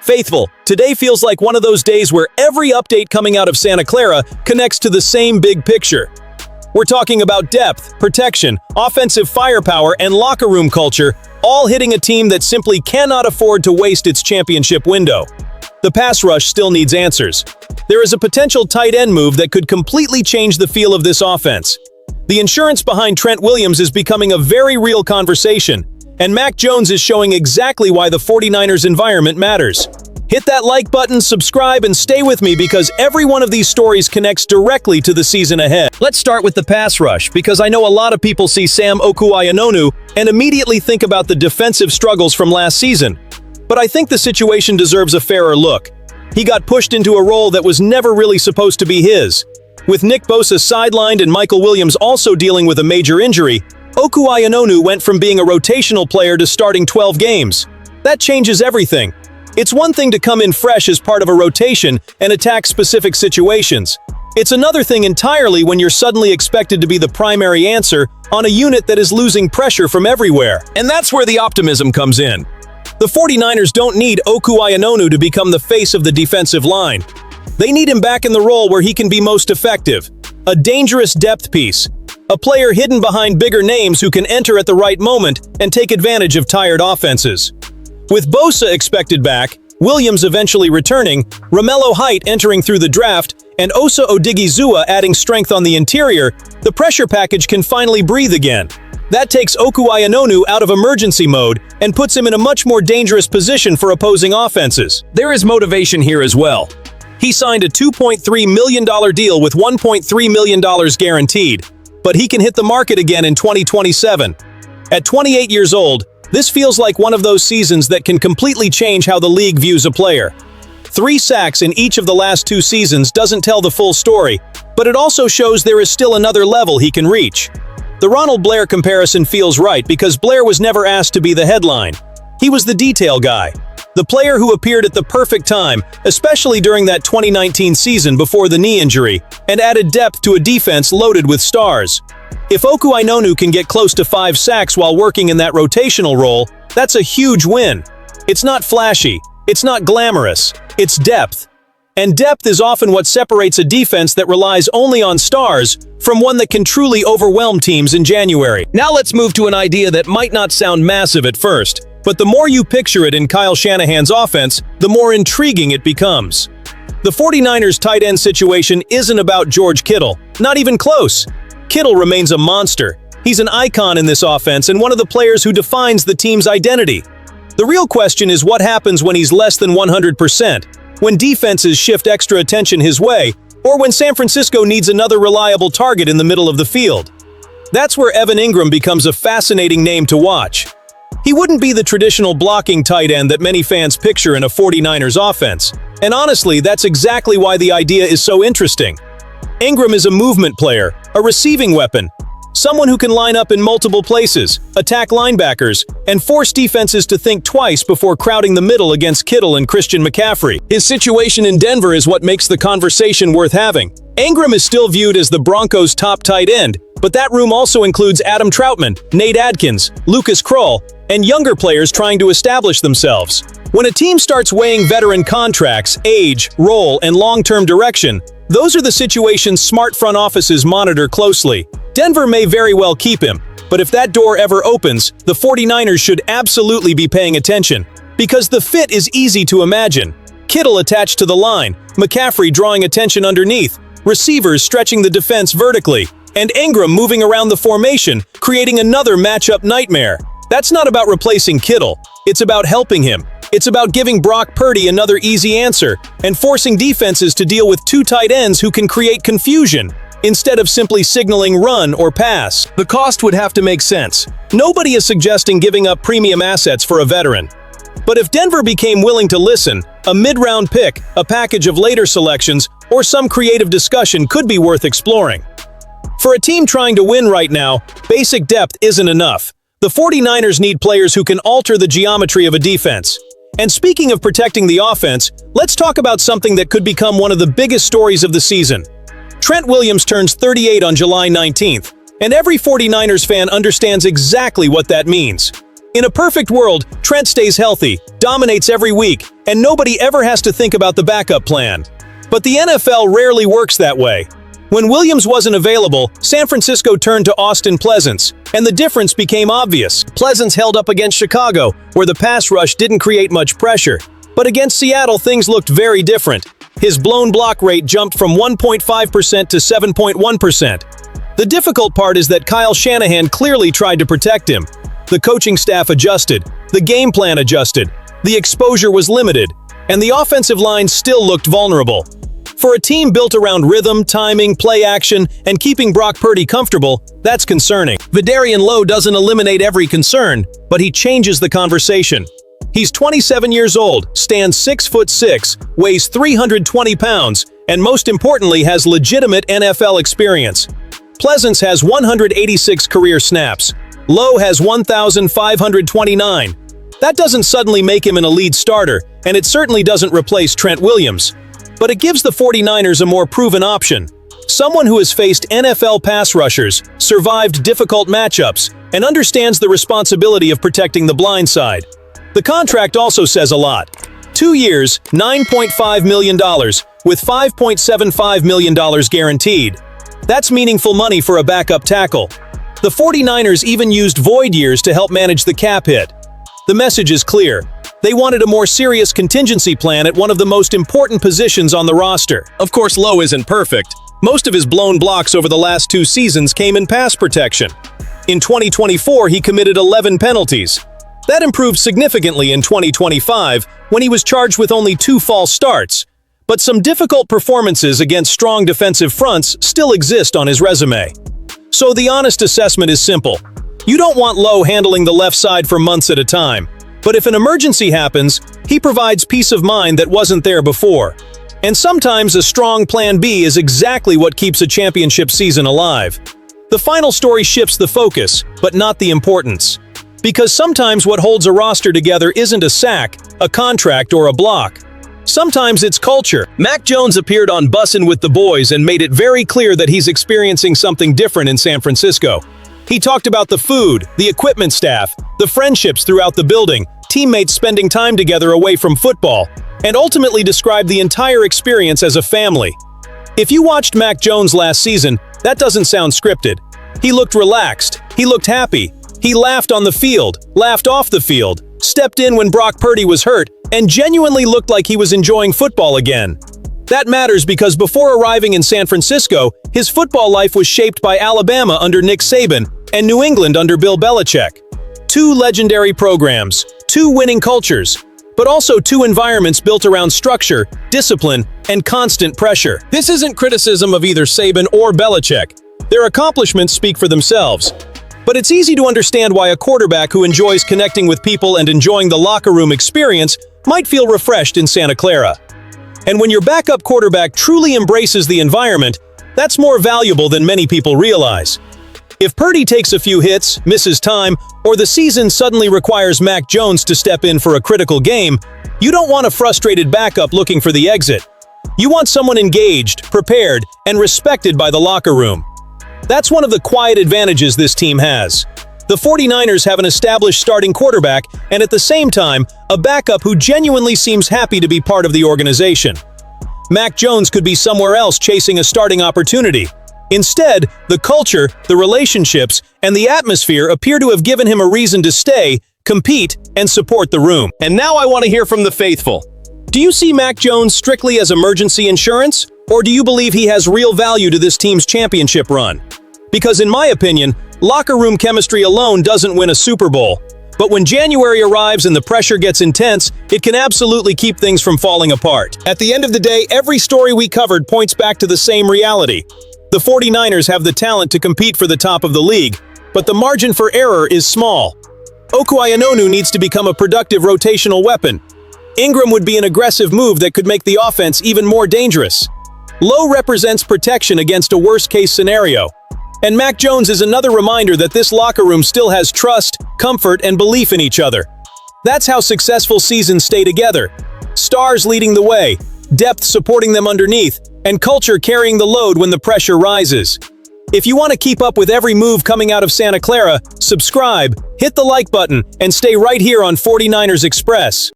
Faithful, today feels like one of those days where every update coming out of Santa Clara connects to the same big picture. We're talking about depth, protection, offensive firepower, and locker room culture, all hitting a team that simply cannot afford to waste its championship window. The pass rush still needs answers. There is a potential tight end move that could completely change the feel of this offense. The insurance behind Trent Williams is becoming a very real conversation, and Mac Jones is showing exactly why the 49ers environment matters. Hit that like button, subscribe, and stay with me because every one of these stories connects directly to the season ahead. Let's start with the pass rush, because I know a lot of people see Sam Okuayinonu and immediately think about the defensive struggles from last season. But I think the situation deserves a fairer look. He got pushed into a role that was never really supposed to be his. With Nick Bosa sidelined and Michael Williams also dealing with a major injury, Okuayinonu went from being a rotational player to starting 12 games. That changes everything. It's one thing to come in fresh as part of a rotation and attack specific situations. It's another thing entirely when you're suddenly expected to be the primary answer on a unit that is losing pressure from everywhere. And that's where the optimism comes in. The 49ers don't need Okuayinonu to become the face of the defensive line. They need him back in the role where he can be most effective. A dangerous depth piece. A player hidden behind bigger names who can enter at the right moment and take advantage of tired offenses. With Bosa expected back, Williams eventually returning, Romello Height entering through the draft, and Osa Odigizua adding strength on the interior, the pressure package can finally breathe again. That takes Okuayinonu out of emergency mode and puts him in a much more dangerous position for opposing offenses. There is motivation here as well. He signed a $2.3 million deal with $1.3 million guaranteed, but he can hit the market again in 2027. At 28 years old, this feels like one of those seasons that can completely change how the league views a player. 3 sacks in each of the last 2 seasons doesn't tell the full story, but it also shows there is still another level he can reach. The Ronald Blair comparison feels right because Blair was never asked to be the headline. He was the detail guy. The player who appeared at the perfect time, especially during that 2019 season before the knee injury, and added depth to a defense loaded with stars. If Okuayinonu can get close to 5 sacks while working in that rotational role, that's a huge win. It's not flashy, it's not glamorous, it's depth. And depth is often what separates a defense that relies only on stars from one that can truly overwhelm teams in January. Now let's move to an idea that might not sound massive at first, but the more you picture it in Kyle Shanahan's offense, the more intriguing it becomes. The 49ers tight end situation isn't about George Kittle, not even close. Kittle remains a monster. He's an icon in this offense and one of the players who defines the team's identity. The real question is what happens when he's less than 100%, when defenses shift extra attention his way, or when San Francisco needs another reliable target in the middle of the field. That's where Evan Engram becomes a fascinating name to watch. He wouldn't be the traditional blocking tight end that many fans picture in a 49ers offense. And honestly, that's exactly why the idea is so interesting. Engram is a movement player, a receiving weapon, someone who can line up in multiple places, attack linebackers, and force defenses to think twice before crowding the middle against Kittle and Christian McCaffrey. His situation in Denver is what makes the conversation worth having. Engram is still viewed as the Broncos' top tight end, but that room also includes Adam Troutman, Nate Adkins, Lucas Krull, and younger players trying to establish themselves. When a team starts weighing veteran contracts, age, role, and long-term direction, those are the situations smart front offices monitor closely. Denver may very well keep him, but if that door ever opens, the 49ers should absolutely be paying attention. Because the fit is easy to imagine. Kittle attached to the line, McCaffrey drawing attention underneath, receivers stretching the defense vertically, and Engram moving around the formation, creating another matchup nightmare. That's not about replacing Kittle, it's about helping him. It's about giving Brock Purdy another easy answer and forcing defenses to deal with 2 tight ends who can create confusion, instead of simply signaling run or pass. The cost would have to make sense. Nobody is suggesting giving up premium assets for a veteran. But if Denver became willing to listen, a mid-round pick, a package of later selections, or some creative discussion could be worth exploring. For a team trying to win right now, basic depth isn't enough. The 49ers need players who can alter the geometry of a defense. And speaking of protecting the offense, let's talk about something that could become one of the biggest stories of the season. Trent Williams turns 38 on July 19th, and every 49ers fan understands exactly what that means. In a perfect world, Trent stays healthy, dominates every week, and nobody ever has to think about the backup plan. But the NFL rarely works that way. When Williams wasn't available, San Francisco turned to Austin Pleasance, and the difference became obvious. Pleasance held up against Chicago, where the pass rush didn't create much pressure. But against Seattle, things looked very different. His blown block rate jumped from 1.5% to 7.1%. The difficult part is that Kyle Shanahan clearly tried to protect him. The coaching staff adjusted, the game plan adjusted, the exposure was limited, and the offensive line still looked vulnerable. For a team built around rhythm, timing, play action, and keeping Brock Purdy comfortable, that's concerning. Vederian Lowe doesn't eliminate every concern, but he changes the conversation. He's 27 years old, stands 6'6", weighs 320 pounds, and most importantly has legitimate NFL experience. Pleasance has 186 career snaps. Lowe has 1,529. That doesn't suddenly make him an elite starter, and it certainly doesn't replace Trent Williams. But it gives the 49ers a more proven option. Someone who has faced NFL pass rushers, survived difficult matchups, and understands the responsibility of protecting the blind side. The contract also says a lot. 2 years, $9.5 million, with $5.75 million guaranteed. That's meaningful money for a backup tackle. The 49ers even used void years to help manage the cap hit. The message is clear. They wanted a more serious contingency plan at one of the most important positions on the roster. Of course, Lowe isn't perfect. Most of his blown blocks over the last 2 seasons came in pass protection. In 2024, he committed 11 penalties. That improved significantly in 2025, when he was charged with only 2 false starts. But some difficult performances against strong defensive fronts still exist on his resume. So the honest assessment is simple. You don't want Lowe handling the left side for months at a time. But if an emergency happens, he provides peace of mind that wasn't there before. And sometimes a strong plan B is exactly what keeps a championship season alive. The final story shifts the focus, but not the importance. Because sometimes what holds a roster together isn't a sack, a contract, or a block. Sometimes it's culture. Mac Jones appeared on Bussin' with the Boys and made it very clear that he's experiencing something different in San Francisco. He talked about the food, the equipment staff, the friendships throughout the building, teammates spending time together away from football, and ultimately described the entire experience as a family. If you watched Mac Jones last season, that doesn't sound scripted. He looked relaxed, he looked happy, he laughed on the field, laughed off the field, stepped in when Brock Purdy was hurt, and genuinely looked like he was enjoying football again. That matters because before arriving in San Francisco, his football life was shaped by Alabama under Nick Saban and New England under Bill Belichick. 2 legendary programs, 2 winning cultures, but also 2 environments built around structure, discipline, and constant pressure. This isn't criticism of either Saban or Belichick. Their accomplishments speak for themselves. But it's easy to understand why a quarterback who enjoys connecting with people and enjoying the locker room experience might feel refreshed in Santa Clara. And when your backup quarterback truly embraces the environment, that's more valuable than many people realize. If Purdy takes a few hits, misses time, or the season suddenly requires Mac Jones to step in for a critical game, you don't want a frustrated backup looking for the exit. You want someone engaged, prepared, and respected by the locker room. That's one of the quiet advantages this team has. The 49ers have an established starting quarterback and at the same time, a backup who genuinely seems happy to be part of the organization. Mac Jones could be somewhere else chasing a starting opportunity. Instead, the culture, the relationships, and the atmosphere appear to have given him a reason to stay, compete, and support the room. And now I want to hear from the faithful. Do you see Mac Jones strictly as emergency insurance, or do you believe he has real value to this team's championship run? Because in my opinion, locker room chemistry alone doesn't win a Super Bowl. But when January arrives and the pressure gets intense, it can absolutely keep things from falling apart. At the end of the day, every story we covered points back to the same reality. The 49ers have the talent to compete for the top of the league, but the margin for error is small. Okuayinonu needs to become a productive rotational weapon. Engram would be an aggressive move that could make the offense even more dangerous. Lowe represents protection against a worst-case scenario. And Mac Jones is another reminder that this locker room still has trust, comfort, and belief in each other. That's how successful seasons stay together. Stars leading the way, depth supporting them underneath, and culture carrying the load when the pressure rises. If you want to keep up with every move coming out of Santa Clara, subscribe, hit the like button, and stay right here on 49ers Express.